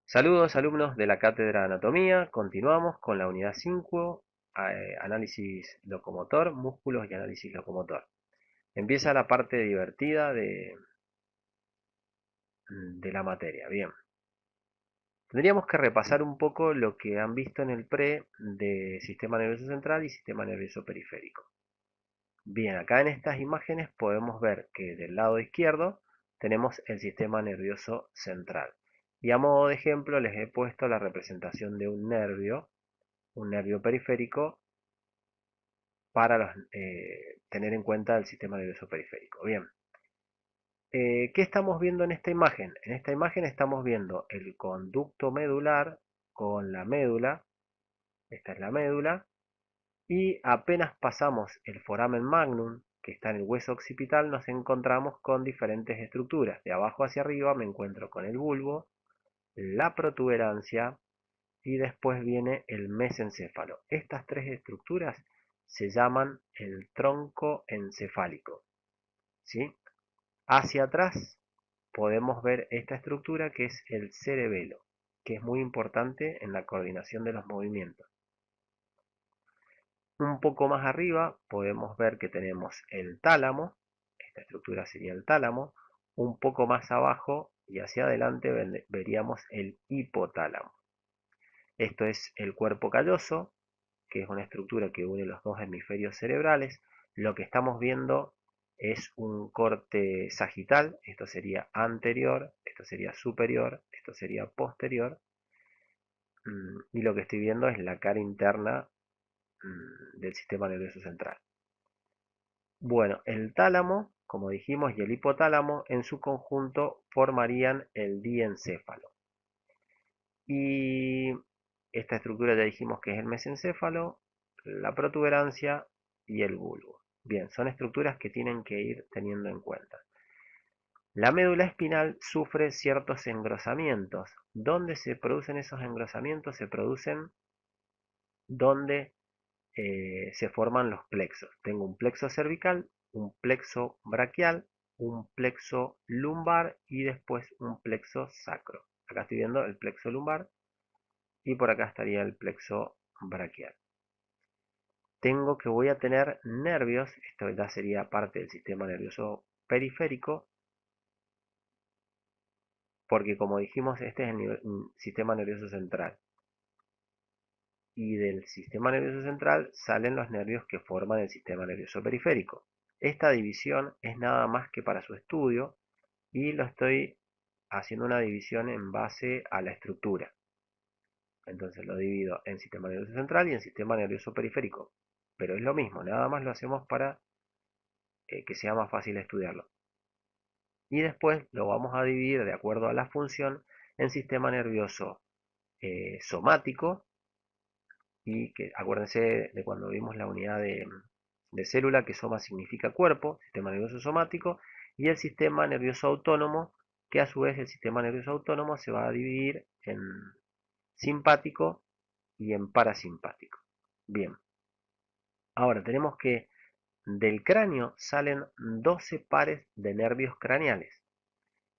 Saludos alumnos de la Cátedra de Anatomía, continuamos con la unidad 5, análisis locomotor, músculos y análisis locomotor. Empieza la parte divertida de la materia. Bien, tendríamos que repasar un poco lo que han visto en el pre de sistema nervioso central y sistema nervioso periférico. Bien, acá en estas imágenes podemos ver que del lado izquierdo tenemos el sistema nervioso central. Y a modo de ejemplo les he puesto la representación de un nervio periférico para tener en cuenta el sistema nervioso periférico. Bien, ¿qué estamos viendo en esta imagen? En esta imagen estamos viendo el conducto medular con la médula, esta es la médula, y apenas pasamos el foramen magnum, que está en el hueso occipital, nos encontramos con diferentes estructuras. De abajo hacia arriba me encuentro con el bulbo, la protuberancia, y después viene el mesencéfalo. Estas tres estructuras se llaman el tronco encefálico, ¿sí? Hacia atrás podemos ver esta estructura que es el cerebelo, que es muy importante en la coordinación de los movimientos. Un poco más arriba podemos ver que tenemos el tálamo, esta estructura sería el tálamo. Un poco más abajo y hacia adelante veríamos el hipotálamo. Esto es el cuerpo calloso, que es una estructura que une los dos hemisferios cerebrales. Lo que estamos viendo es un corte sagital, esto sería anterior, esto sería superior, esto sería posterior, y lo que estoy viendo es la cara interna del sistema nervioso central. Bueno, el tálamo, como dijimos, y el hipotálamo en su conjunto formarían el diencéfalo. Y esta estructura ya dijimos que es el mesencéfalo, la protuberancia y el bulbo. Bien, son estructuras que tienen que ir teniendo en cuenta. La médula espinal sufre ciertos engrosamientos. ¿Dónde se producen esos engrosamientos? Se producen donde se forman los plexos. Tengo un plexo cervical, un plexo braquial, un plexo lumbar y después un plexo sacro. Acá estoy viendo el plexo lumbar y por acá estaría el plexo braquial. Voy a tener nervios, esto ya sería parte del sistema nervioso periférico, porque como dijimos, este es el sistema nervioso central. Y del sistema nervioso central salen los nervios que forman el sistema nervioso periférico. Esta división es nada más que para su estudio y lo estoy haciendo una división en base a la estructura. Entonces lo divido en sistema nervioso central y en sistema nervioso periférico. Pero es lo mismo, nada más lo hacemos para que sea más fácil estudiarlo. Y después lo vamos a dividir de acuerdo a la función en sistema nervioso somático, y que acuérdense de cuando vimos la unidad de célula, que soma significa cuerpo, sistema nervioso somático, y el sistema nervioso autónomo, que a su vez el sistema nervioso autónomo se va a dividir en simpático y en parasimpático. Bien, ahora tenemos que del cráneo salen 12 pares de nervios craneales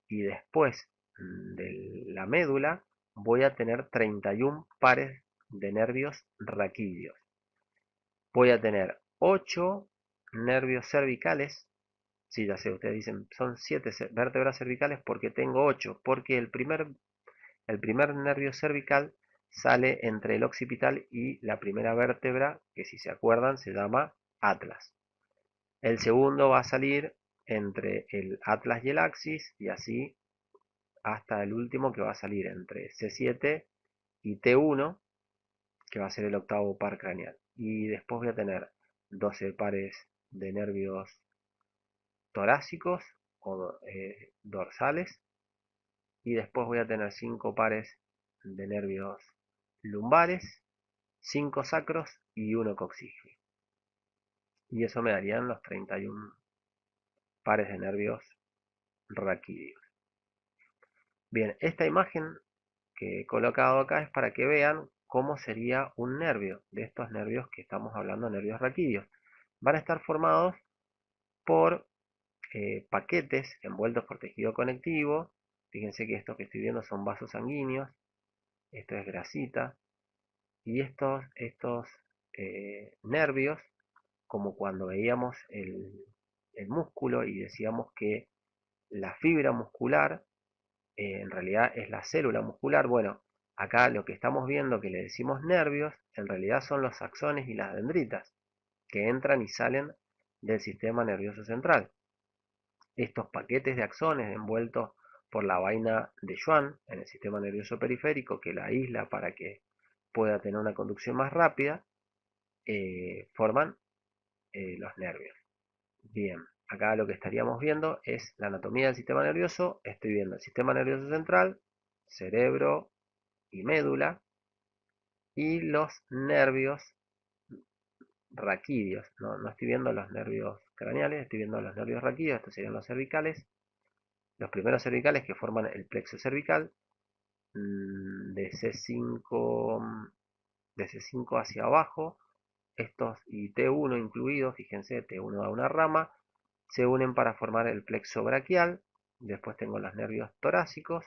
y después de la médula voy a tener 31 pares de nervios raquídeos. Voy a tener 8 nervios cervicales. Sí, ya sé, ustedes dicen, son 7 vértebras cervicales porque tengo 8, porque el primer nervio cervical sale entre el occipital y la primera vértebra, que si se acuerdan se llama atlas. El segundo va a salir entre el atlas y el axis, y así hasta el último, que va a salir entre C7 y T1, que va a ser el octavo par craneal. Y después voy a tener 12 pares de nervios torácicos o dorsales, y después voy a tener 5 pares de nervios lumbares, 5 sacros y 1 coxígeo. Y eso me darían los 31 pares de nervios raquídeos. Bien, esta imagen que he colocado acá es para que vean cómo sería un nervio, de estos nervios que estamos hablando, nervios raquídeos. Van a estar formados por paquetes envueltos por tejido conectivo. Fíjense que estos que estoy viendo son vasos sanguíneos. esto es grasita, y estos nervios, como cuando veíamos el músculo y decíamos que la fibra muscular en realidad es la célula muscular. Bueno, acá lo que estamos viendo que le decimos nervios, en realidad son los axones y las dendritas, que entran y salen del sistema nervioso central. Estos paquetes de axones envueltos por la vaina de Schwann en el sistema nervioso periférico, que la aísla para que pueda tener una conducción más rápida, forman los nervios. Bien, acá lo que estaríamos viendo es la anatomía del sistema nervioso. Estoy viendo el sistema nervioso central, cerebro y médula, y los nervios raquídeos. No estoy viendo los nervios craneales, estoy viendo los nervios raquídeos, estos serían los cervicales. Los primeros cervicales que forman el plexo cervical, de C5, de C5 hacia abajo, estos y T1 incluidos, fíjense, T1 da una rama, se unen para formar el plexo braquial. Después tengo los nervios torácicos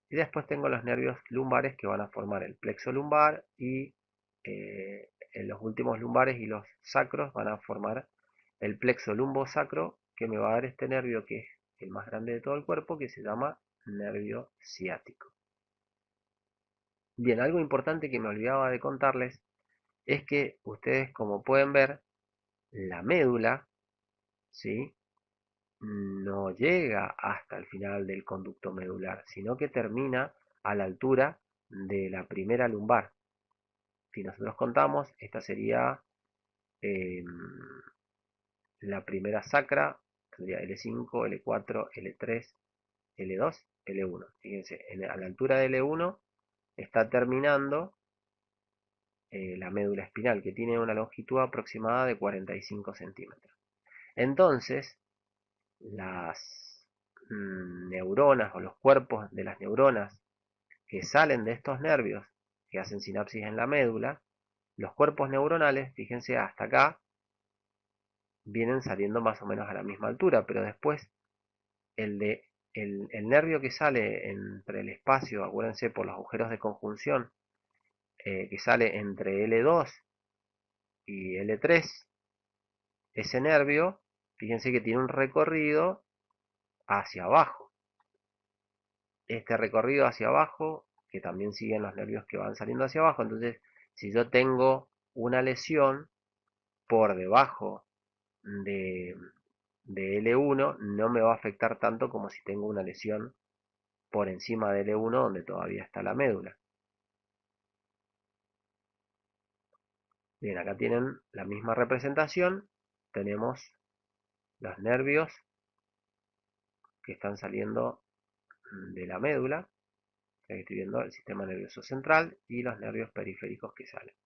y después tengo los nervios lumbares que van a formar el plexo lumbar, y en los últimos lumbares y los sacros van a formar el plexo lumbosacro, que me va a dar este nervio que es el más grande de todo el cuerpo, que se llama nervio ciático. Bien, algo importante que me olvidaba de contarles es que ustedes, como pueden ver, la médula, ¿sí?, no llega hasta el final del conducto medular, sino que termina a la altura de la primera lumbar. Si nosotros contamos, esta sería eh, la primera sacra, tendría L5, L4, L3, L2, L1. Fíjense, a la altura de L1 está terminando la médula espinal, que tiene una longitud aproximada de 45 centímetros. Entonces, las neuronas o los cuerpos de las neuronas que salen de estos nervios que hacen sinapsis en la médula, los cuerpos neuronales, fíjense, hasta acá vienen saliendo más o menos a la misma altura, pero después el nervio que sale entre el espacio, acuérdense por los agujeros de conjunción, que sale entre L2 y L3, ese nervio, fíjense que tiene un recorrido hacia abajo. Este recorrido hacia abajo, que también siguen los nervios que van saliendo hacia abajo, entonces si yo tengo una lesión por debajo de, de L1, no me va a afectar tanto como si tengo una lesión por encima de L1 donde todavía está la médula. Bien, acá tienen la misma representación. Tenemos los nervios que están saliendo de la médula. Aquí estoy viendo el sistema nervioso central y los nervios periféricos que salen.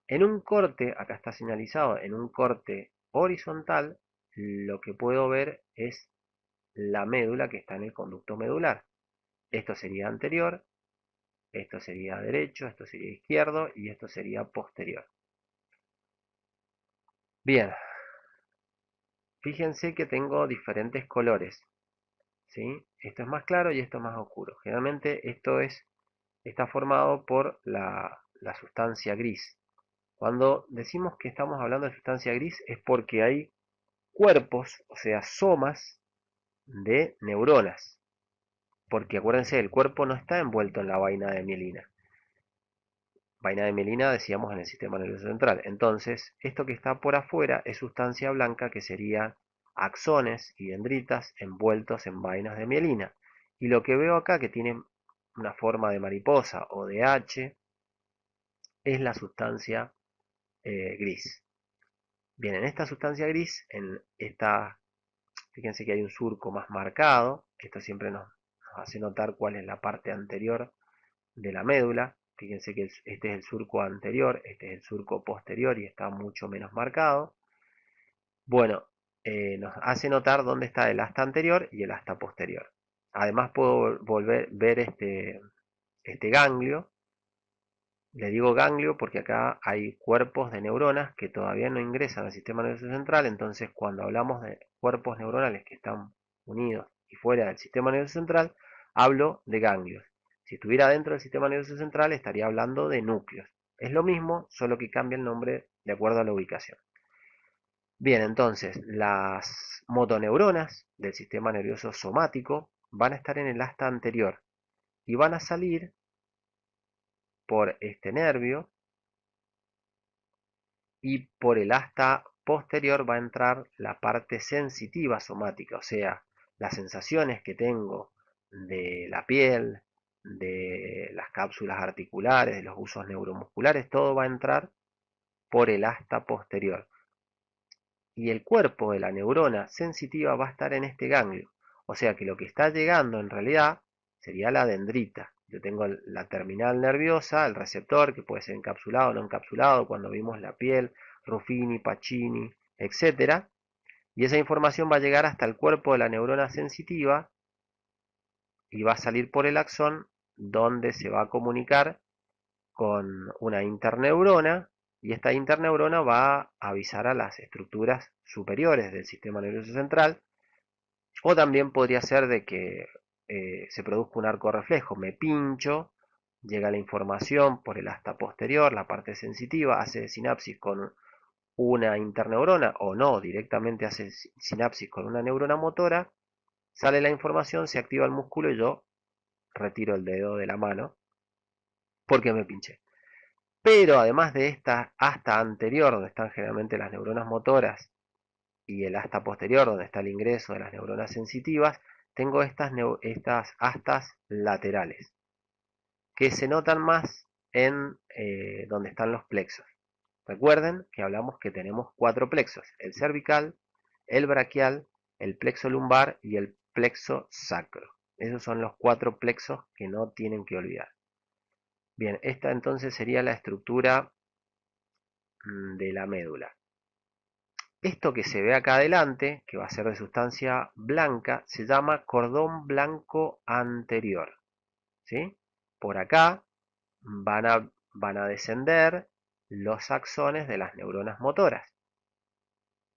En un corte, acá está señalizado, en un corte horizontal, lo que puedo ver es la médula que está en el conducto medular. Esto sería anterior, esto sería derecho, esto sería izquierdo y esto sería posterior. Bien, fíjense que tengo diferentes colores, ¿sí? Esto es más claro y esto es más oscuro. Generalmente está formado por la sustancia gris. Cuando decimos que estamos hablando de sustancia gris es porque hay cuerpos, o sea, somas de neuronas. Porque acuérdense, el cuerpo no está envuelto en la vaina de mielina. Vaina de mielina decíamos en el sistema nervioso central. Entonces, esto que está por afuera es sustancia blanca, que serían axones y dendritas envueltos en vainas de mielina. Y lo que veo acá, que tiene una forma de mariposa o de H, es la sustancia gris. Bien, en esta sustancia gris, fíjense que hay un surco más marcado. Esto siempre nos hace notar cuál es la parte anterior de la médula. Fíjense que este es el surco anterior, este es el surco posterior y está mucho menos marcado. Bueno, nos hace notar dónde está el asta anterior y el asta posterior. Además puedo ver este ganglio. Le digo ganglio porque acá hay cuerpos de neuronas que todavía no ingresan al sistema nervioso central. Entonces, cuando hablamos de cuerpos neuronales que están unidos y fuera del sistema nervioso central, hablo de ganglios. Si estuviera dentro del sistema nervioso central estaría hablando de núcleos. Es lo mismo, solo que cambia el nombre de acuerdo a la ubicación. Bien, entonces las motoneuronas del sistema nervioso somático van a estar en el asta anterior y van a salir por este nervio, y por el asta posterior va a entrar la parte sensitiva somática, o sea, las sensaciones que tengo de la piel, de las cápsulas articulares, de los usos neuromusculares, todo va a entrar por el asta posterior. Y el cuerpo de la neurona sensitiva va a estar en este ganglio. O sea que lo que está llegando en realidad sería la dendrita. Yo tengo la terminal nerviosa, el receptor, que puede ser encapsulado o no encapsulado, cuando vimos la piel, Ruffini, Pacini, etcétera. Y esa información va a llegar hasta el cuerpo de la neurona sensitiva y va a salir por el axón, donde se va a comunicar con una interneurona, y esta interneurona va a avisar a las estructuras superiores del sistema nervioso central. O también podría ser de que se produzca un arco reflejo, me pincho, llega la información por el asta posterior, la parte sensitiva, hace sinapsis con una interneurona o no, directamente hace sinapsis con una neurona motora, sale la información, se activa el músculo y yo retiro el dedo de la mano porque me pinché. Pero además de esta asta anterior, donde están generalmente las neuronas motoras, y el asta posterior, donde está el ingreso de las neuronas sensitivas, tengo estas astas laterales, que se notan más en donde están los plexos. Recuerden que hablamos que tenemos 4 plexos: el cervical, el braquial, el plexo lumbar y el plexo sacro. Esos son los 4 plexos que no tienen que olvidar. Bien, esta entonces sería la estructura de la médula. Esto que se ve acá adelante, que va a ser de sustancia blanca, se llama cordón blanco anterior. ¿Sí? Por acá van a descender los axones de las neuronas motoras.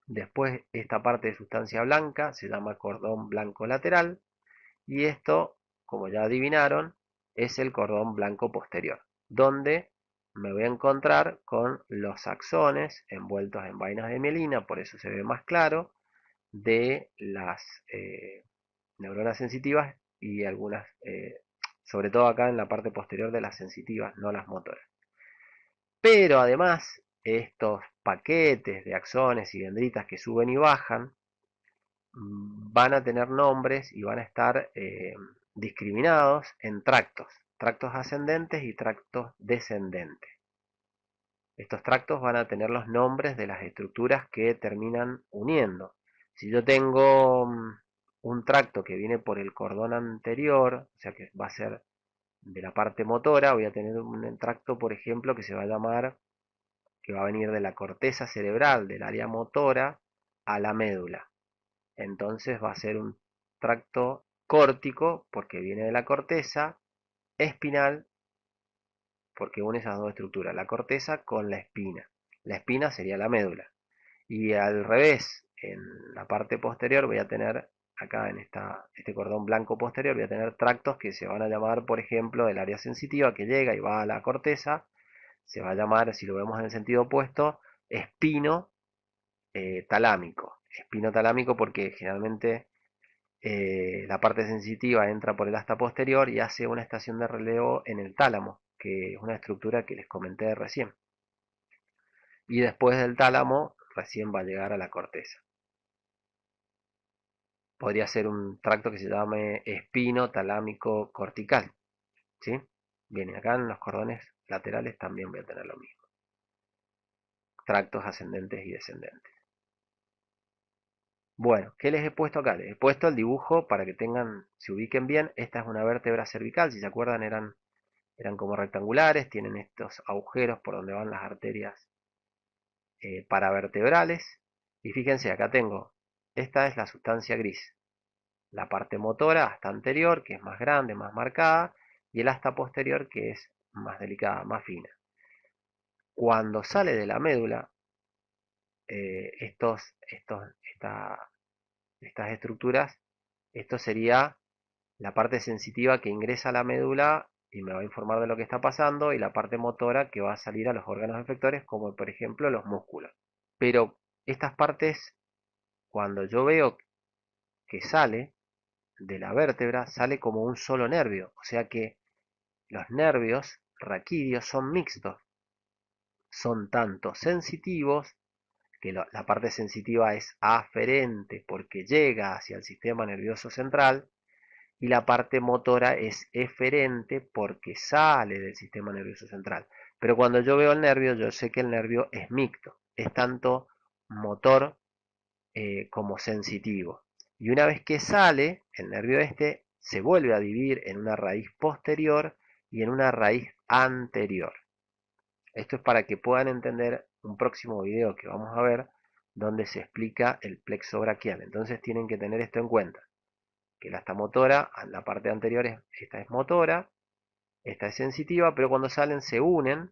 Después esta parte de sustancia blanca se llama cordón blanco lateral, y esto, como ya adivinaron, es el cordón blanco posterior, donde me voy a encontrar con los axones envueltos en vainas de mielina, por eso se ve más claro, de las neuronas sensitivas, y algunas, sobre todo acá en la parte posterior de las sensitivas, no las motoras. Pero además, estos paquetes de axones y dendritas que suben y bajan van a tener nombres y van a estar discriminados en tractos ascendentes y tractos descendentes. Estos tractos van a tener los nombres de las estructuras que terminan uniendo. Si yo tengo un tracto que viene por el cordón anterior, o sea que va a ser de la parte motora, voy a tener un tracto, por ejemplo, que se va a llamar, que va a venir de la corteza cerebral, del área motora, a la médula. Entonces va a ser un tracto córtico porque viene de la corteza, espinal porque une esas dos estructuras, la corteza con la espina. La espina sería la médula. Y al revés, en la parte posterior voy a tener, acá en este cordón blanco posterior, voy a tener tractos que se van a llamar, por ejemplo, del área sensitiva, que llega y va a la corteza, se va a llamar, si lo vemos en el sentido opuesto, espino talámico. Espino talámico porque generalmente la parte sensitiva entra por el asta posterior y hace una estación de relevo en el tálamo, que es una estructura que les comenté recién. Y después del tálamo recién va a llegar a la corteza. Podría ser un tracto que se llame espino talámico cortical. ¿Sí? Bien, acá en los cordones laterales también voy a tener lo mismo. Tractos ascendentes y descendentes. Bueno, ¿qué les he puesto acá? Les he puesto el dibujo para que se ubiquen bien. Esta es una vértebra cervical, si se acuerdan eran como rectangulares, tienen estos agujeros por donde van las arterias paravertebrales. Y fíjense, acá tengo, esta es la sustancia gris, la parte motora, asta anterior, que es más grande, más marcada, y el asta posterior, que es más delicada, más fina. Cuando sale de la médula, estas estructuras, esto sería la parte sensitiva que ingresa a la médula y me va a informar de lo que está pasando, y la parte motora que va a salir a los órganos efectores, como por ejemplo los músculos. Pero estas partes, cuando yo veo que sale de la vértebra, sale como un solo nervio, o sea que los nervios raquídeos son mixtos, son tanto sensitivos, que la parte sensitiva es aferente porque llega hacia el sistema nervioso central, y la parte motora es eferente porque sale del sistema nervioso central. Pero cuando yo veo el nervio, yo sé que el nervio es mixto, es tanto motor como sensitivo. Y una vez que sale, el nervio este se vuelve a dividir en una raíz posterior y en una raíz anterior. Esto es para que puedan entender un próximo video que vamos a ver, donde se explica el plexo braquial. Entonces tienen que tener esto en cuenta, que la motora, la parte anterior, esta es motora, esta es sensitiva, pero cuando salen se unen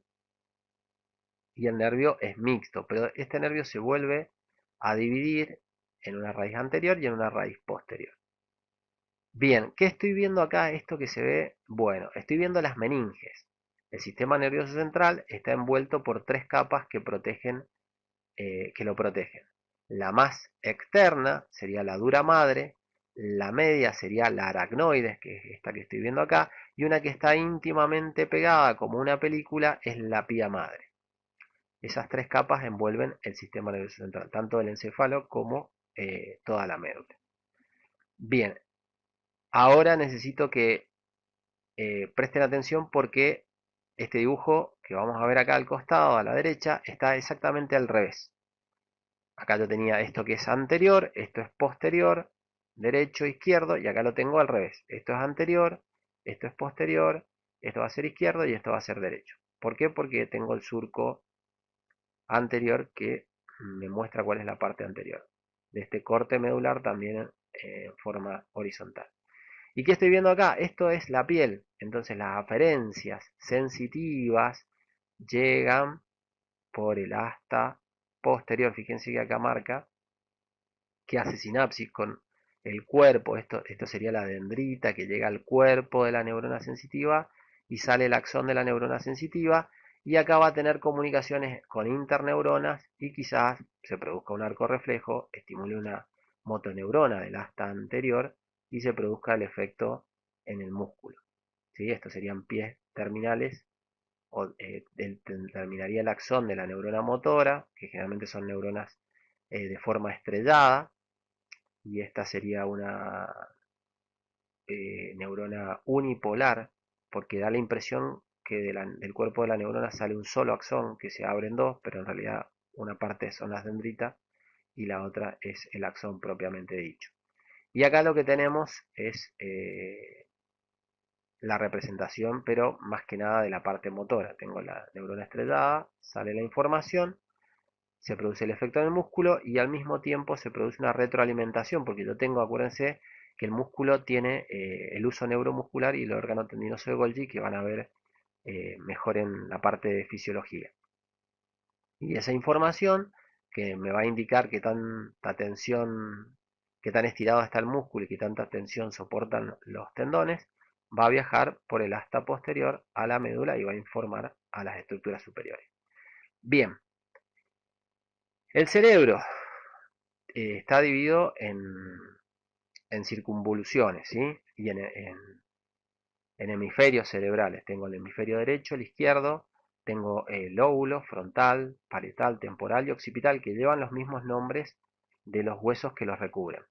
y el nervio es mixto, pero este nervio se vuelve a dividir en una raíz anterior y en una raíz posterior. Bien, ¿qué estoy viendo acá? Esto que se ve, bueno, estoy viendo las meninges. El sistema nervioso central está envuelto por tres capas que lo protegen. La más externa sería la dura madre, la media sería la aracnoides, que es esta que estoy viendo acá, y una que está íntimamente pegada como una película es la pía madre. Esas tres capas envuelven el sistema nervioso central, tanto el encéfalo como toda la médula. Bien, ahora necesito que presten atención porque este dibujo que vamos a ver acá al costado, a la derecha, está exactamente al revés. Acá yo tenía esto que es anterior, esto es posterior, derecho, izquierdo, y acá lo tengo al revés. Esto es anterior, esto es posterior, esto va a ser izquierdo y esto va a ser derecho. ¿Por qué? Porque tengo el surco anterior que me muestra cuál es la parte anterior. De este corte medular también en forma horizontal. ¿Y qué estoy viendo acá? Esto es la piel. Entonces las aferencias sensitivas llegan por el asta posterior. Fíjense que acá marca que hace sinapsis con el cuerpo. Esto sería la dendrita que llega al cuerpo de la neurona sensitiva y sale el axón de la neurona sensitiva. Y acá va a tener comunicaciones con interneuronas y quizás se produzca un arco reflejo, estimule una motoneurona del asta anterior y se produzca el efecto en el músculo. ¿Sí? Estos serían pies terminales, o terminaría el axón de la neurona motora, que generalmente son neuronas de forma estrellada, y esta sería una neurona unipolar, porque da la impresión que del cuerpo de la neurona sale un solo axón que se abre en dos, pero en realidad una parte son las dendritas y la otra es el axón propiamente dicho. Y acá lo que tenemos es la representación, pero más que nada de la parte motora. Tengo la neurona estrellada, sale la información, se produce el efecto en el músculo y al mismo tiempo se produce una retroalimentación, porque yo tengo, acuérdense, que el músculo tiene el uso neuromuscular y el órgano tendinoso de Golgi, que van a ver mejor en la parte de fisiología. Y esa información que me va a indicar qué tanta tensión, qué tan estirado está el músculo y qué tanta tensión soportan los tendones, va a viajar por el asta posterior a la médula y va a informar a las estructuras superiores. Bien, el cerebro está dividido en circunvoluciones, ¿sí? Y en hemisferios cerebrales. Tengo el hemisferio derecho, el izquierdo, tengo el lóbulo frontal, parietal, temporal y occipital, que llevan los mismos nombres de los huesos que los recubren.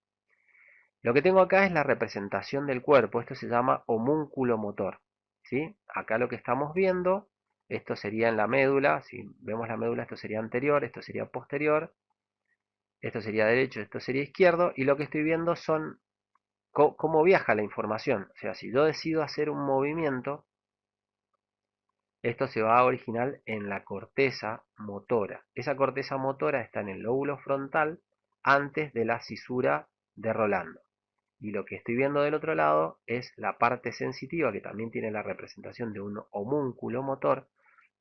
Lo que tengo acá es la representación del cuerpo, esto se llama homúnculo motor, ¿sí? Acá lo que estamos viendo, esto sería en la médula, si vemos la médula esto sería anterior, esto sería posterior, esto sería derecho, esto sería izquierdo, y lo que estoy viendo son cómo viaja la información. O sea, si yo decido hacer un movimiento, esto se va a originar en la corteza motora. Esa corteza motora está en el lóbulo frontal antes de la cisura de Rolando. Y lo que estoy viendo del otro lado es la parte sensitiva, que también tiene la representación de un homúnculo motor.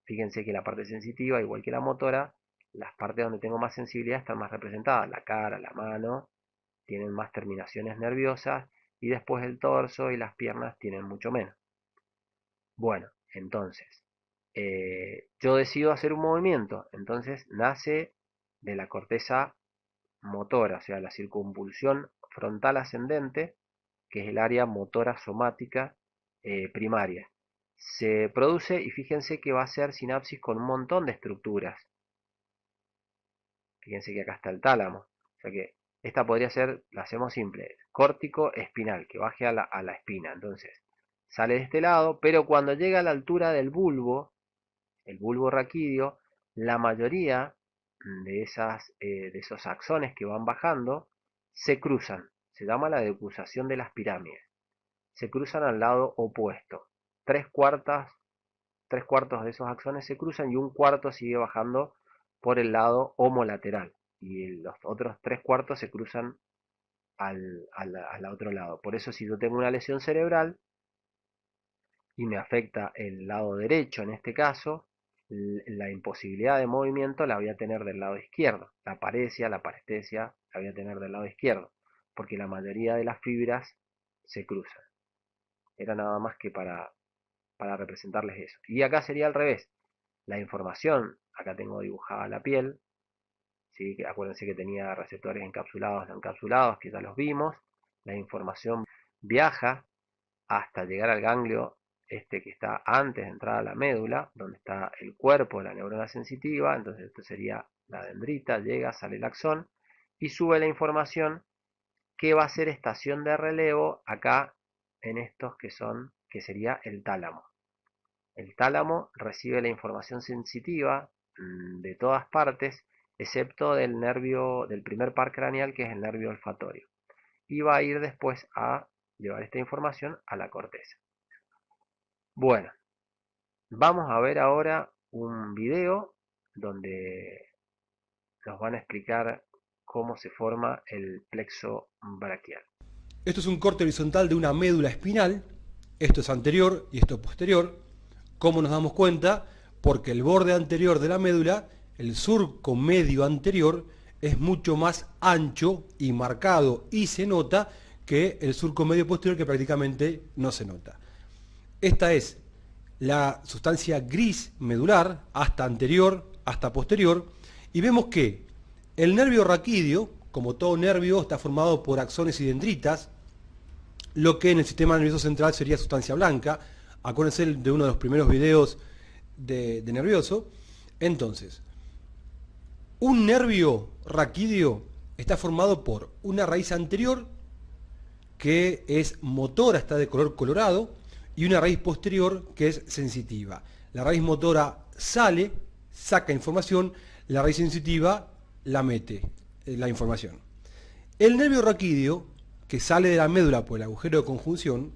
Fíjense que la parte sensitiva, igual que la motora, las partes donde tengo más sensibilidad están más representadas. La cara, la mano, tienen más terminaciones nerviosas y después el torso y las piernas tienen mucho menos. Bueno, entonces, yo decido hacer un movimiento, entonces nace de la corteza motora, o sea, la circunpulsión frontal ascendente, que es el área motora somática primaria. Se produce, y fíjense que va a ser sinapsis con un montón de estructuras. Fíjense que acá está el tálamo. O sea que esta podría ser, la hacemos simple, córtico espinal, que baje a la espina. Entonces, sale de este lado, pero cuando llega a la altura del bulbo, el bulbo raquídeo, la mayoría de esos axones que van bajando se cruzan. Se llama la decusación de las pirámides. Se cruzan al lado opuesto. Tres cuartas, tres cuartos de esos axones se cruzan y un cuarto sigue bajando por el lado homolateral. Y los otros tres cuartos se cruzan al otro lado. Por eso si yo tengo una lesión cerebral y me afecta el lado derecho en este caso, la imposibilidad de movimiento la voy a tener del lado izquierdo. La paresia, la parestesia la voy a tener del lado izquierdo. Porque la mayoría de las fibras se cruzan. Era nada más que para representarles eso. Y acá sería al revés. La información, acá tengo dibujada la piel, ¿sí? Acuérdense que tenía receptores encapsulados, no encapsulados, que ya los vimos. La información viaja hasta llegar al ganglio este que está antes de entrar a la médula, donde está el cuerpo de la neurona sensitiva. Entonces esto sería la dendrita, llega, sale el axón y sube la información que va a ser estación de relevo acá en estos que sería el tálamo. El tálamo recibe la información sensitiva de todas partes, excepto del nervio del primer par craneal, que es el nervio olfatorio. Y va a ir después a llevar esta información a la corteza. Bueno, vamos a ver ahora un video donde nos van a explicar cómo se forma el plexo braquial. Esto es un corte horizontal de una médula espinal. Esto es anterior y esto es posterior. ¿Cómo nos damos cuenta? Porque el borde anterior de la médula, el surco medio anterior, es mucho más ancho y marcado y se nota que el surco medio posterior, que prácticamente no se nota. Esta es la sustancia gris medular, hasta anterior, hasta posterior, y vemos que el nervio raquídeo, como todo nervio, está formado por axones y dendritas, lo que en el sistema nervioso central sería sustancia blanca. Acuérdense de uno de los primeros videos de nervioso. Entonces, un nervio raquídeo está formado por una raíz anterior, que es motora, está de color colorado, y una raíz posterior que es sensitiva. La raíz motora sale, saca información, la raíz sensitiva la mete, la información. El nervio raquídeo, que sale de la médula por el agujero de conjunción,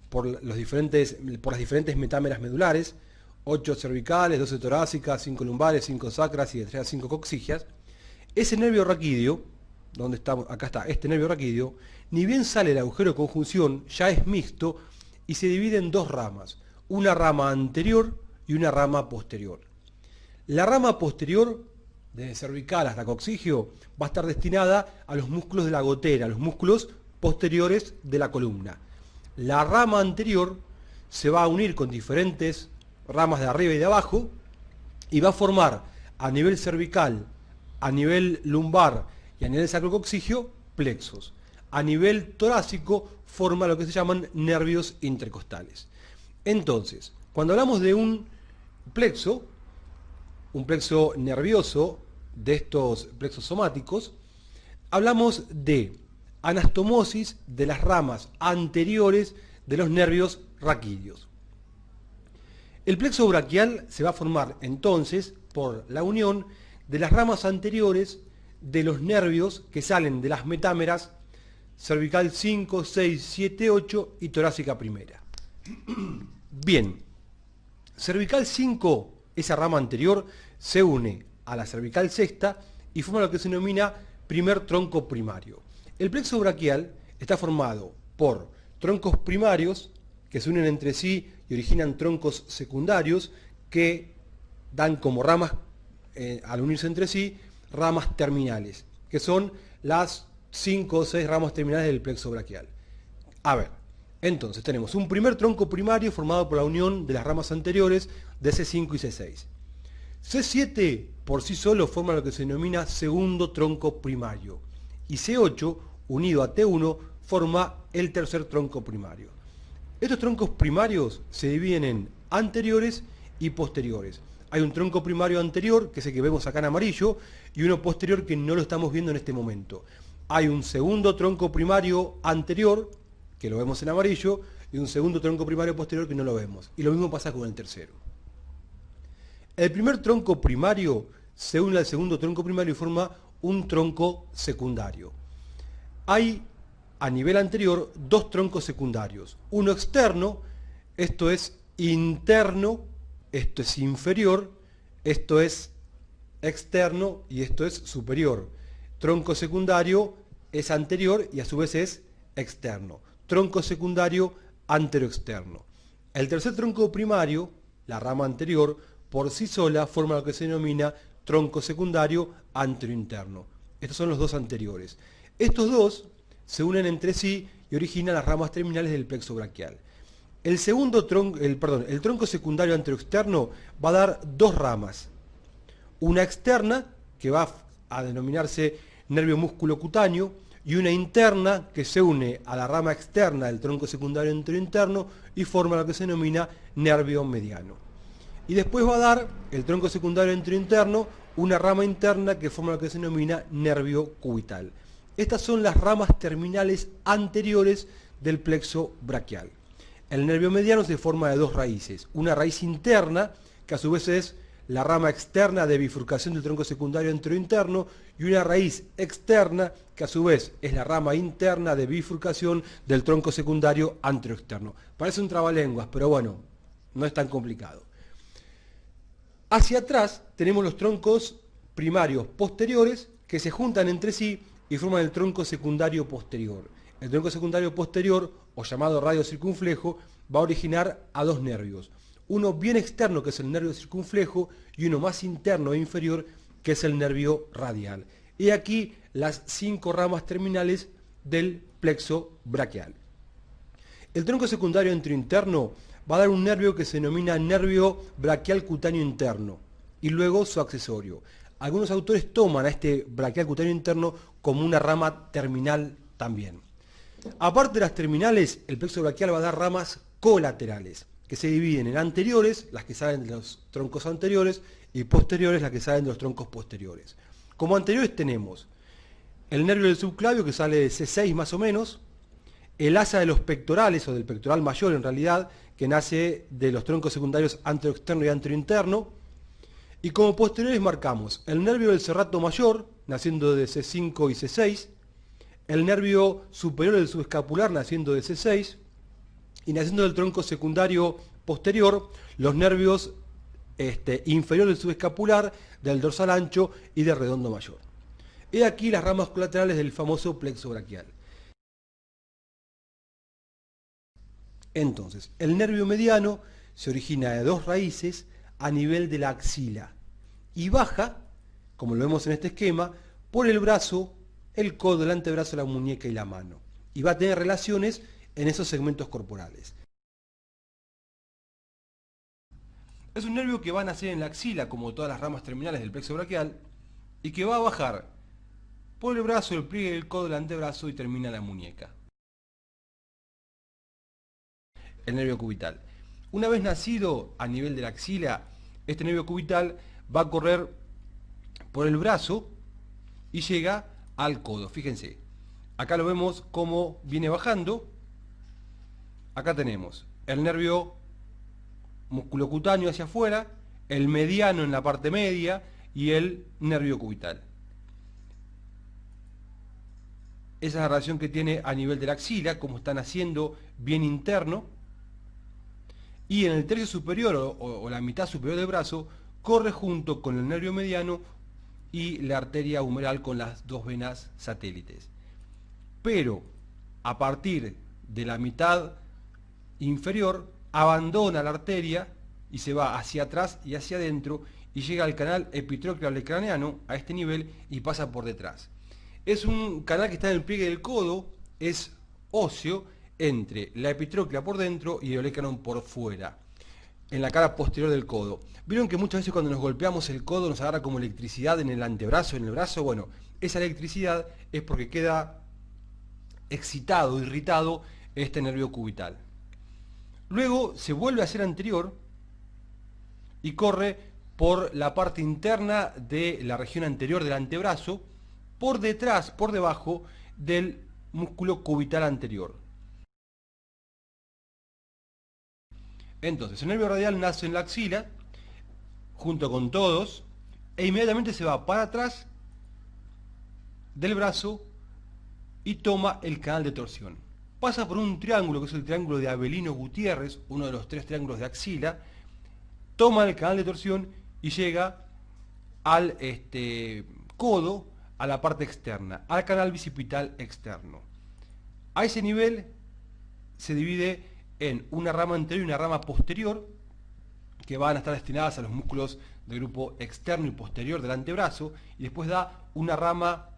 por las diferentes metámeras medulares, 8 cervicales, 12 torácicas, 5 lumbares, 5 sacras y 3 a 5 coxigias, ese nervio raquídeo, donde estamos, acá está, este nervio raquídeo, ni bien sale del agujero de conjunción, ya es mixto y se divide en dos ramas, una rama anterior y una rama posterior. La rama posterior, desde cervical hasta coxigio, va a estar destinada a los músculos de la gotera, a los músculos posteriores de la columna. La rama anterior se va a unir con diferentes ramas de arriba y de abajo y va a formar a nivel cervical, a nivel lumbar y a nivel sacrocoxigio plexos. A nivel torácico forma lo que se llaman nervios intercostales. Entonces, cuando hablamos de un plexo nervioso, de estos plexos somáticos, hablamos de anastomosis de las ramas anteriores de los nervios raquídeos. El plexo braquial se va a formar entonces por la unión de las ramas anteriores de los nervios que salen de las metámeras cervical 5, 6, 7, 8 y torácica primera. Bien, cervical 5, esa rama anterior, se une a la cervical sexta y forma lo que se denomina primer tronco primario. El plexo braquial está formado por troncos primarios que se unen entre sí y originan troncos secundarios que dan como ramas, al unirse entre sí, ramas terminales, que son las 5 o 6 ramas terminales del plexo braquial. A ver, Entonces tenemos un primer tronco primario formado por la unión de las ramas anteriores de C5 y C6. C7 por sí solo forma lo que se denomina segundo tronco primario. Y C8 unido a T1 forma el tercer tronco primario. Estos troncos primarios se dividen en anteriores y posteriores. Hay un tronco primario anterior, que es el que vemos acá en amarillo, y uno posterior que no lo estamos viendo en este momento. Hay un segundo tronco primario anterior, que lo vemos en amarillo, y un segundo tronco primario posterior que no lo vemos. Y lo mismo pasa con el tercero. El primer tronco primario se une al segundo tronco primario y forma un tronco secundario. Hay a nivel anterior dos troncos secundarios. Uno externo, esto es interno, esto es inferior, esto es externo y esto es superior. Tronco secundario es anterior y a su vez es externo. Tronco secundario antero-externo. El tercer tronco primario, la rama anterior, por sí sola forma lo que se denomina tronco secundario antero-interno. Estos son los dos anteriores. Estos dos se unen entre sí y originan las ramas terminales del plexo braquial. El tronco secundario antero-externo va a dar dos ramas. Una externa, que va a denominarse nervio músculo cutáneo, y una interna, que se une a la rama externa del tronco secundario antero-interno y forma lo que se denomina nervio mediano. Y después va a dar el tronco secundario antero-interno una rama interna que forma lo que se denomina nervio cubital. Estas son las ramas terminales anteriores del plexo braquial. El nervio mediano se forma de dos raíces. Una raíz interna, que a su vez es la rama externa de bifurcación del tronco secundario antero-interno, y una raíz externa, que a su vez es la rama interna de bifurcación del tronco secundario antero-externo. Parece un trabalenguas, pero bueno, no es tan complicado. Hacia atrás tenemos los troncos primarios posteriores que se juntan entre sí y forman el tronco secundario posterior. El tronco secundario posterior, o llamado radio circunflejo, va a originar a dos nervios. Uno bien externo, que es el nervio circunflejo, y uno más interno e inferior, que es el nervio radial. Y aquí las 5 ramas terminales del plexo braquial. El tronco secundario anterointerno va a dar un nervio que se denomina nervio braquial cutáneo interno, y luego su accesorio. Algunos autores toman a este braquial cutáneo interno como una rama terminal también. Aparte de las terminales, el plexo braquial va a dar ramas colaterales, que se dividen en anteriores, las que salen de los troncos anteriores, y posteriores, las que salen de los troncos posteriores. Como anteriores tenemos el nervio del subclavio, que sale de C6 más o menos, el asa de los pectorales, o del pectoral mayor en realidad, que nace de los troncos secundarios anteroexterno y anterointerno. Y como posteriores marcamos el nervio del serrato mayor, naciendo de C5 y C6, el nervio superior del subescapular, naciendo de C6, y naciendo del tronco secundario posterior, los nervios inferior del subescapular, del dorsal ancho y del redondo mayor. He aquí las ramas colaterales del famoso plexo braquial. Entonces, el nervio mediano se origina de dos raíces a nivel de la axila y baja, como lo vemos en este esquema, por el brazo, el codo, el antebrazo, la muñeca y la mano. Y va a tener relaciones en esos segmentos corporales. Es un nervio que va a nacer en la axila, como todas las ramas terminales del plexo braquial, y que va a bajar por el brazo, el pliegue del codo, el antebrazo y termina en la muñeca. El nervio cubital. Una vez nacido a nivel de la axila, este nervio cubital va a correr por el brazo y llega al codo. Fíjense, acá lo vemos cómo viene bajando. Acá tenemos el nervio musculocutáneo hacia afuera, el mediano en la parte media y el nervio cubital. Esa es la relación que tiene a nivel de la axila, como están haciendo bien interno. Y en el tercio superior o la mitad superior del brazo corre junto con el nervio mediano y la arteria humeral con las dos venas satélites. Pero a partir de la mitad inferior abandona la arteria y se va hacia atrás y hacia adentro y llega al canal epitróclear craneano a este nivel y pasa por detrás. Es un canal que está en el pliegue del codo, es óseo, entre la epitróclea por dentro y el olecranon por fuera, en la cara posterior del codo. Vieron que muchas veces cuando nos golpeamos el codo nos agarra como electricidad en el antebrazo, en el brazo. Bueno, esa electricidad es porque queda excitado, irritado este nervio cubital. Luego se vuelve a hacer anterior y corre por la parte interna de la región anterior del antebrazo, por detrás, por debajo del músculo cubital anterior. Entonces, el nervio radial nace en la axila, junto con todos, e inmediatamente se va para atrás del brazo y toma el canal de torsión. Pasa por un triángulo, que es el triángulo de Avelino Gutiérrez, uno de los 3 triángulos de axila, toma el canal de torsión y llega al codo, a la parte externa, al canal bicipital externo. A ese nivel se divide en una rama anterior y una rama posterior, que van a estar destinadas a los músculos del grupo externo y posterior del antebrazo, y después da una rama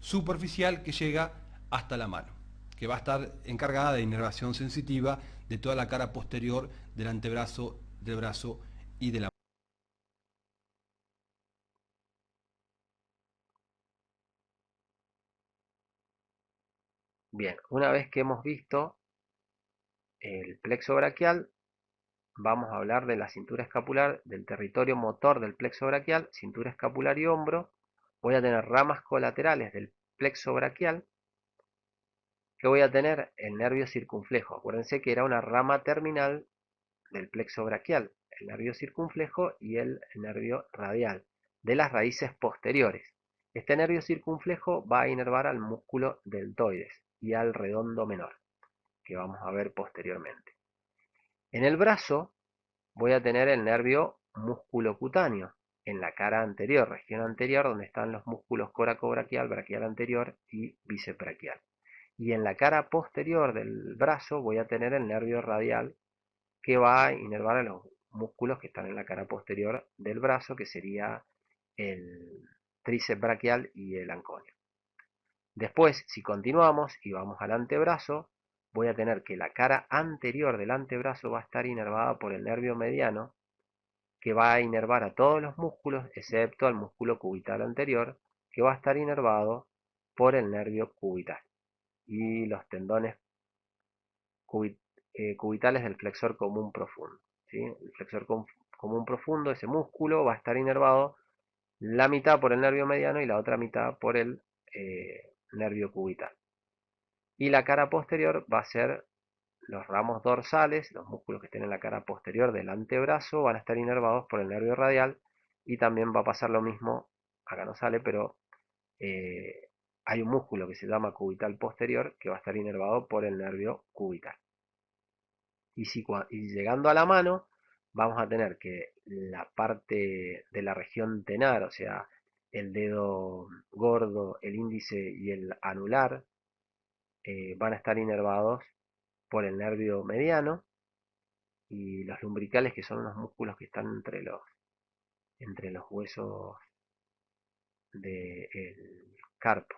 superficial que llega hasta la mano, que va a estar encargada de inervación sensitiva de toda la cara posterior del antebrazo, del brazo y de la mano. Bien, una vez que hemos visto el plexo braquial, vamos a hablar de la cintura escapular, del territorio motor del plexo braquial, cintura escapular y hombro. Voy a tener ramas colaterales del plexo braquial, que voy a tener el nervio circunflejo. Acuérdense que era una rama terminal del plexo braquial, el nervio circunflejo y el nervio radial, de las raíces posteriores. Este nervio circunflejo va a inervar al músculo deltoides y al redondo menor, que vamos a ver posteriormente. En el brazo voy a tener el nervio musculocutáneo, en la cara anterior, región anterior, donde están los músculos coracobraquial, braquial anterior y bíceps braquial. Y en la cara posterior del brazo voy a tener el nervio radial, que va a inervar a los músculos que están en la cara posterior del brazo, que sería el tríceps braquial y el anconio. Después, si continuamos y vamos al antebrazo, voy a tener que la cara anterior del antebrazo va a estar inervada por el nervio mediano, que va a inervar a todos los músculos, excepto al músculo cubital anterior, que va a estar inervado por el nervio cubital y los tendones cubitales del flexor común profundo. ¿Sí? El flexor común profundo, ese músculo, va a estar inervado la mitad por el nervio mediano y la otra mitad por el nervio cubital. Y la cara posterior va a ser los ramos dorsales, los músculos que estén en la cara posterior del antebrazo, van a estar inervados por el nervio radial, y también va a pasar lo mismo, acá no sale, pero hay un músculo que se llama cubital posterior que va a estar inervado por el nervio cubital. Y llegando a la mano, vamos a tener que la parte de la región tenar, o sea, el dedo gordo, el índice y el anular, van a estar inervados por el nervio mediano, y los lumbricales, que son unos músculos que están entre los huesos del carpo.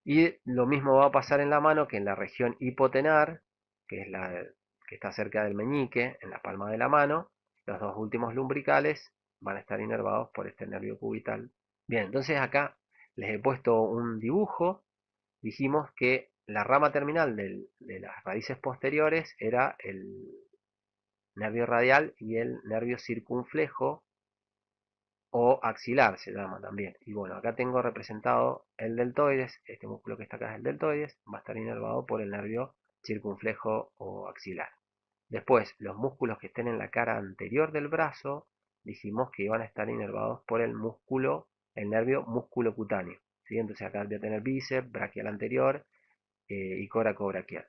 Y lo mismo va a pasar en la mano, que en la región hipotenar, que es la que está cerca del meñique, en la palma de la mano. Los dos últimos lumbricales van a estar inervados por este nervio cubital. Bien, entonces acá les he puesto un dibujo. Dijimos que la rama terminal de las raíces posteriores era el nervio radial y el nervio circunflejo, o axilar se llama también. Y bueno, acá tengo representado el deltoides, este músculo que está acá es el deltoides, va a estar inervado por el nervio circunflejo o axilar. Después, los músculos que estén en la cara anterior del brazo, dijimos que iban a estar inervados por el nervio musculocutáneo. ¿Sí? Entonces acá voy a tener bíceps, braquial anterior y coracobraquial.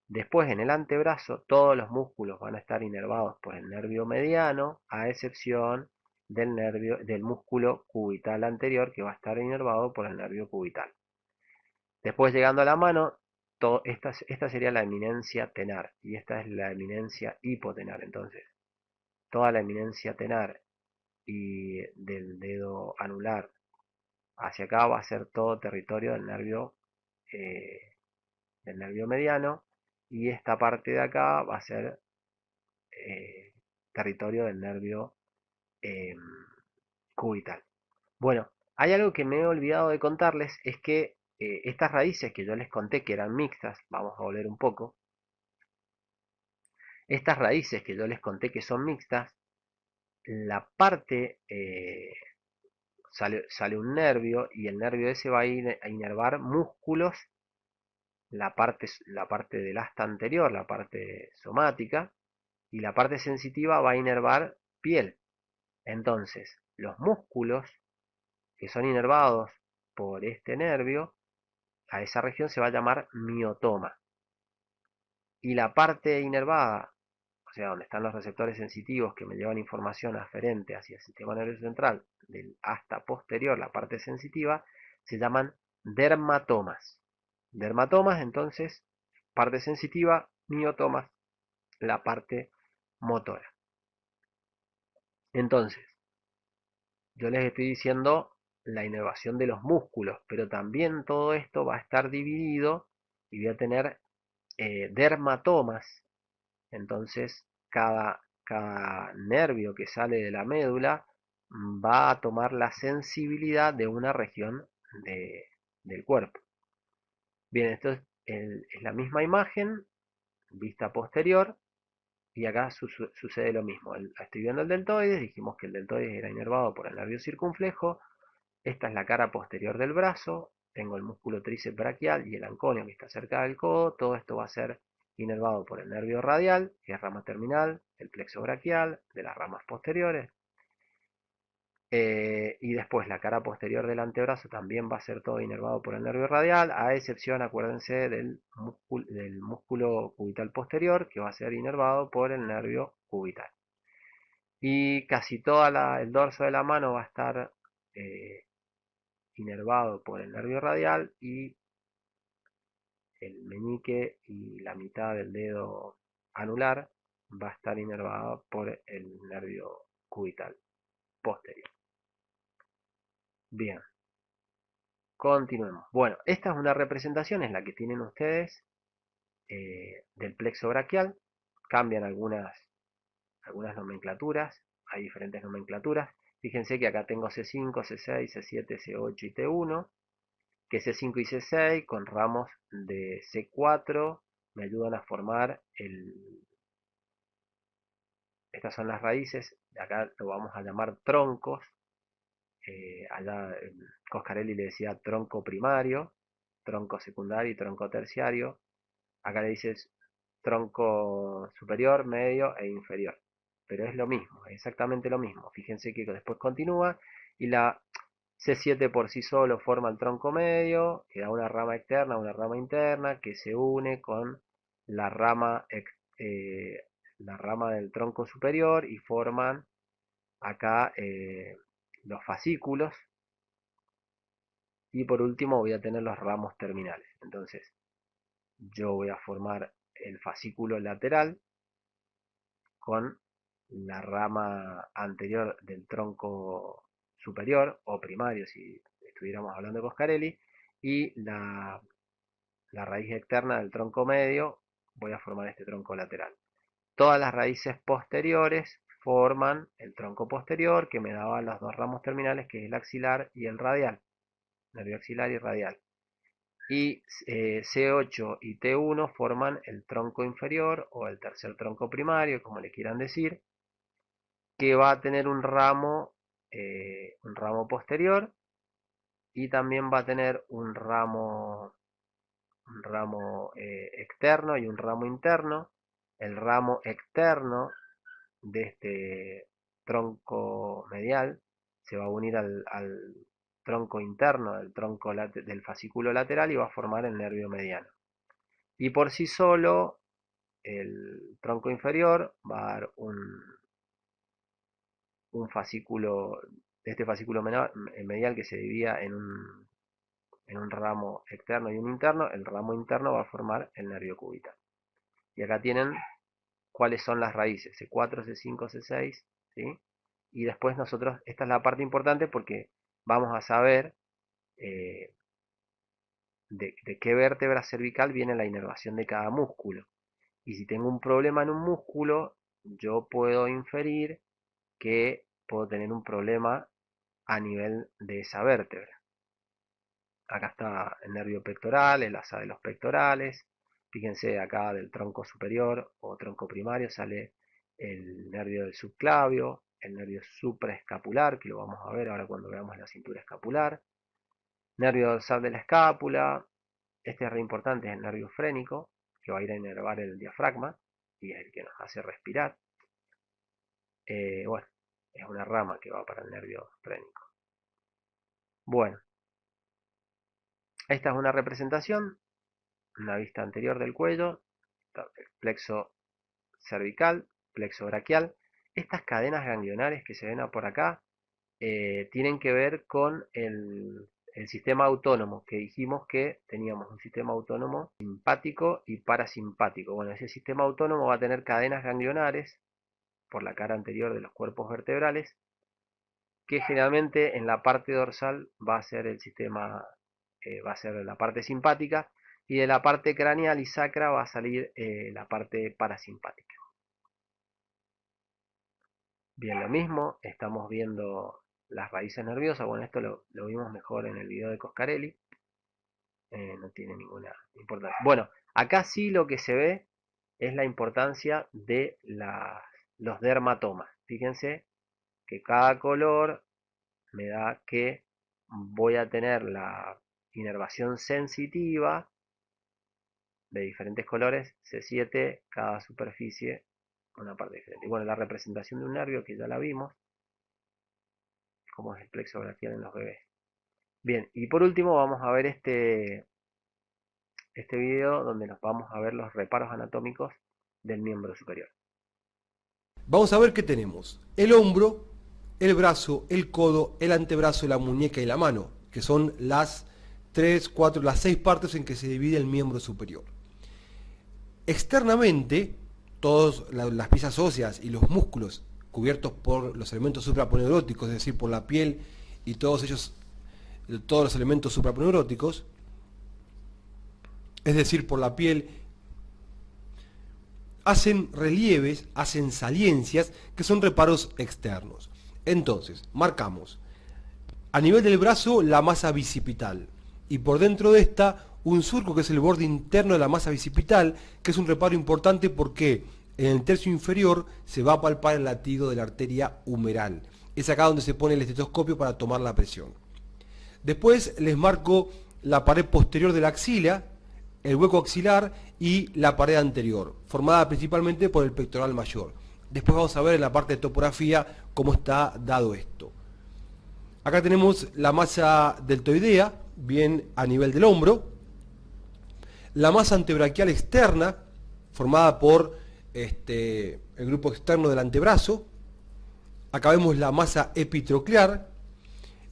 Después, en el antebrazo, todos los músculos van a estar inervados por el nervio mediano, a excepción del músculo cubital anterior, que va a estar inervado por el nervio cubital. Después, llegando a la mano, esta sería la eminencia tenar, y esta es la eminencia hipotenar. Entonces, toda la eminencia tenar y del dedo anular hacia acá va a ser todo territorio del nervio del nervio mediano, y esta parte de acá va a ser territorio del nervio eh, cubital. Bueno, hay algo que me he olvidado de contarles, es que estas raíces que yo les conté que eran mixtas, vamos a volver un poco, estas raíces que yo les conté que son mixtas, la parte, sale un nervio y el nervio ese va a inervar músculos, la parte del asta anterior, la parte somática, y la parte sensitiva va a inervar piel. Entonces, los músculos que son inervados por este nervio, a esa región se va a llamar miotoma. Y la parte inervada, o sea, donde están los receptores sensitivos que me llevan información aferente hacia el sistema nervioso central, del asta posterior, la parte sensitiva, se llaman dermatomas. Dermatomas, entonces, parte sensitiva, miotomas, la parte motora. Entonces, yo les estoy diciendo la inervación de los músculos, pero también todo esto va a estar dividido y voy a tener dermatomas. Entonces, cada nervio que sale de la médula va a tomar la sensibilidad de una región del cuerpo. Bien, esto es la misma imagen, vista posterior, y acá sucede lo mismo. Estoy viendo el deltoides, dijimos que el deltoides era inervado por el nervio circunflejo. Esta es la cara posterior del brazo, tengo el músculo tríceps braquial y el anconio que está cerca del codo. Todo esto va a ser inervado por el nervio radial, que es rama terminal, el plexo braquial, de las ramas posteriores. Y después la cara posterior del antebrazo también va a ser todo inervado por el nervio radial, a excepción, acuérdense, del músculo cubital posterior, que va a ser inervado por el nervio cubital. Y casi todo el dorso de la mano va a estar inervado por el nervio radial, y el meñique y la mitad del dedo anular va a estar inervado por el nervio cubital posterior. Bien, continuemos. Bueno, esta es una representación, es la que tienen ustedes del plexo braquial. Cambian algunas nomenclaturas, hay diferentes nomenclaturas. Fíjense que acá tengo C5, C6, C7, C8 y T1, que C5 y C6 con ramos de C4 me ayudan a formar estas son las raíces, acá lo vamos a llamar troncos. Allá Coscarelli le decía tronco primario, tronco secundario y tronco terciario. Acá le dices tronco superior, medio e inferior. Pero es lo mismo, es exactamente lo mismo. Fíjense que después continúa y la C7 por sí solo forma el tronco medio, que da una rama externa, una rama interna, que se une con la rama, eh, la rama del tronco superior y forman acá los fascículos. Y por último voy a tener los ramos terminales. Entonces yo voy a formar el fascículo lateral con la rama anterior del tronco superior o primario si estuviéramos hablando de Coscarelli, y la raíz externa del tronco medio. Voy a formar este tronco lateral. Todas las raíces posteriores forman el tronco posterior, que me daba los dos ramos terminales, que es el axilar y el radial, nervio axilar y radial. Y C8 y T1 forman el tronco inferior o el tercer tronco primario, como le quieran decir, que va a tener un ramo posterior, y también va a tener un ramo externo y un ramo interno. El ramo externo de este tronco medial se va a unir al tronco interno del tronco del fascículo lateral y va a formar el nervio mediano. Y por sí solo, el tronco inferior va a dar un fascículo, este fascículo medial que se dividía en un ramo externo y un interno. El ramo interno va a formar el nervio cubital. Y acá tienen cuáles son las raíces, C4, C5, C6, ¿sí? Y después nosotros, esta es la parte importante porque vamos a saber de qué vértebra cervical viene la inervación de cada músculo. Y si tengo un problema en un músculo, yo puedo inferir que puedo tener un problema a nivel de esa vértebra. Acá está el nervio pectoral, el asa de los pectorales. Fíjense, acá del tronco superior o tronco primario sale el nervio del subclavio, el nervio supraescapular, que lo vamos a ver ahora cuando veamos la cintura escapular. Nervio dorsal de la escápula. Este es re importante, es el nervio frénico, que va a ir a inervar el diafragma y es el que nos hace respirar. Bueno, es una rama que va para el nervio frénico. Bueno, esta es una representación, una vista anterior del cuello, el plexo cervical, plexo braquial. Estas cadenas ganglionares que se ven por acá tienen que ver con el sistema autónomo, que dijimos que teníamos un sistema autónomo simpático y parasimpático. Bueno, ese sistema autónomo va a tener cadenas ganglionares por la cara anterior de los cuerpos vertebrales, que generalmente en la parte dorsal va a ser el sistema, va a ser la parte simpática, y de la parte craneal y sacra va a salir la parte parasimpática. Bien, lo mismo, estamos viendo las raíces nerviosas. Bueno, esto lo vimos mejor en el video de Coscarelli, no tiene ninguna importancia. Bueno, acá sí lo que se ve es la importancia de los dermatomas. Fíjense que cada color me da que voy a tener la inervación sensitiva de diferentes colores, C7, cada superficie una parte diferente. Y bueno, la representación de un nervio que ya la vimos, como es el plexo braquial en los bebés. Bien, y por último vamos a ver este video donde nos vamos a ver los reparos anatómicos del miembro superior. Vamos a ver qué tenemos. El hombro, el brazo, el codo, el antebrazo, la muñeca y la mano, que son las 3, 4, las 6 partes en que se divide el miembro superior. Externamente, todas las piezas óseas y los músculos cubiertos por los elementos supraponeuróticos, es decir, por la piel y todos los elementos supraponeuróticos, es decir, por la piel, hacen relieves, hacen saliencias, que son reparos externos. Entonces, marcamos a nivel del brazo la masa bicipital y por dentro de esta un surco que es el borde interno de la masa bicipital, que es un reparo importante porque en el tercio inferior se va a palpar el latido de la arteria humeral. Es acá donde se pone el estetoscopio para tomar la presión. Después les marco la pared posterior de la axila, el hueco axilar y la pared anterior, formada principalmente por el pectoral mayor. Después vamos a ver en la parte de topografía cómo está dado esto. Acá tenemos la masa deltoidea, bien a nivel del hombro, la masa antebraquial externa, formada por el grupo externo del antebrazo. Acá vemos la masa epitroclear.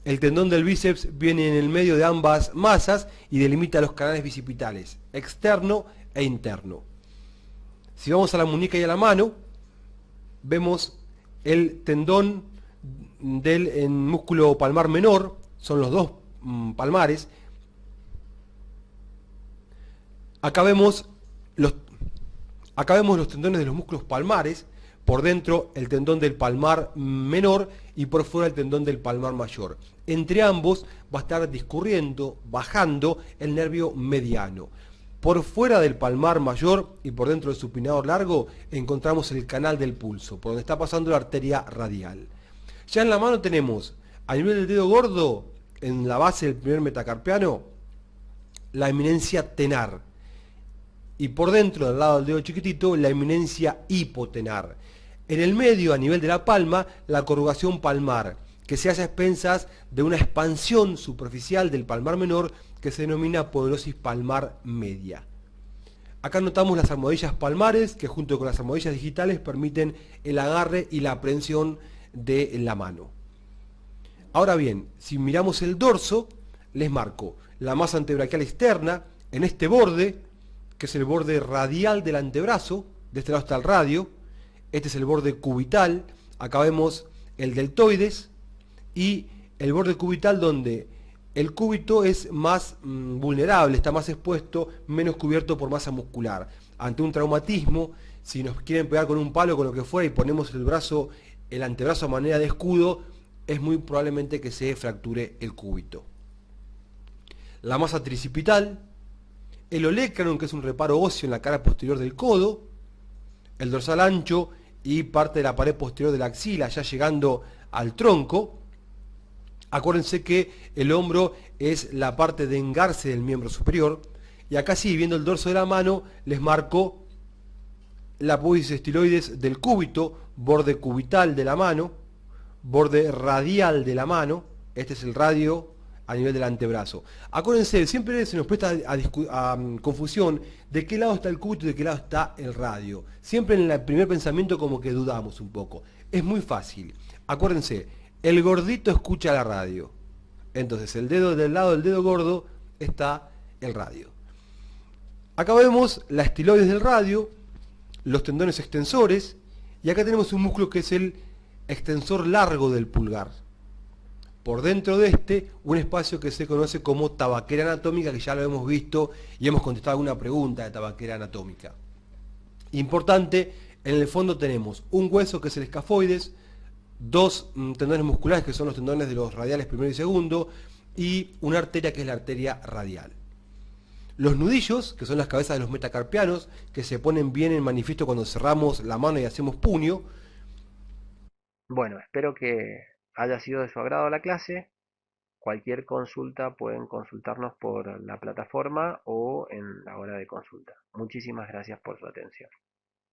El tendón del bíceps viene en el medio de ambas masas y delimita los canales bicipitales, externo e interno. Si vamos a la muñeca y a la mano, vemos el tendón del músculo palmar menor, son los dos palmares. Acá vemos los tendones de los músculos palmares, por dentro el tendón del palmar menor y por fuera el tendón del palmar mayor. Entre ambos va a estar discurriendo, bajando el nervio mediano. Por fuera del palmar mayor y por dentro del supinador largo encontramos el canal del pulso, por donde está pasando la arteria radial. Ya en la mano tenemos, a nivel del dedo gordo, en la base del primer metacarpiano, la eminencia tenar. Y por dentro, del lado del dedo chiquitito, la eminencia hipotenar. En el medio, a nivel de la palma, la corrugación palmar, que se hace a expensas de una expansión superficial del palmar menor que se denomina poderosis palmar media. Acá notamos las almohadillas palmares, que junto con las almohadillas digitales permiten el agarre y la aprehensión de la mano. Ahora bien, si miramos el dorso, les marco la masa antebraquial externa en este borde, que es el borde radial del antebrazo. De este lado está el radio, este es el borde cubital, acá vemos el deltoides y el borde cubital donde el cúbito es más vulnerable, está más expuesto, menos cubierto por masa muscular. Ante un traumatismo, si nos quieren pegar con un palo, con lo que fuera, y ponemos el brazo, el antebrazo a manera de escudo, es muy probablemente que se fracture el cúbito. La masa tricipital, el olecranon, que es un reparo óseo en la cara posterior del codo, el dorsal ancho y parte de la pared posterior de la axila, ya llegando al tronco. Acuérdense que el hombro es la parte de engarce del miembro superior. Y acá sí, viendo el dorso de la mano, les marco la apófisis estiloides del cúbito, borde cubital de la mano, borde radial de la mano. Este es el radio a nivel del antebrazo. Acuérdense, siempre se nos presta a confusión de qué lado está el cúbito y de qué lado está el radio. Siempre en el primer pensamiento como que dudamos un poco. Es muy fácil. Acuérdense, el gordito escucha la radio. Entonces, el dedo del lado del dedo gordo está el radio. Acá vemos la estiloides del radio, los tendones extensores, y acá tenemos un músculo que es el extensor largo del pulgar. Por dentro de este, un espacio que se conoce como tabaquera anatómica, que ya lo hemos visto y hemos contestado alguna pregunta de tabaquera anatómica. Importante, en el fondo tenemos un hueso que es el escafoides, dos tendones musculares que son los tendones de los radiales primero y segundo, y una arteria que es la arteria radial. Los nudillos, que son las cabezas de los metacarpianos, que se ponen bien en manifiesto cuando cerramos la mano y hacemos puño. Bueno, espero que haya sido de su agrado la clase. Cualquier consulta pueden consultarnos por la plataforma o en la hora de consulta. Muchísimas gracias por su atención.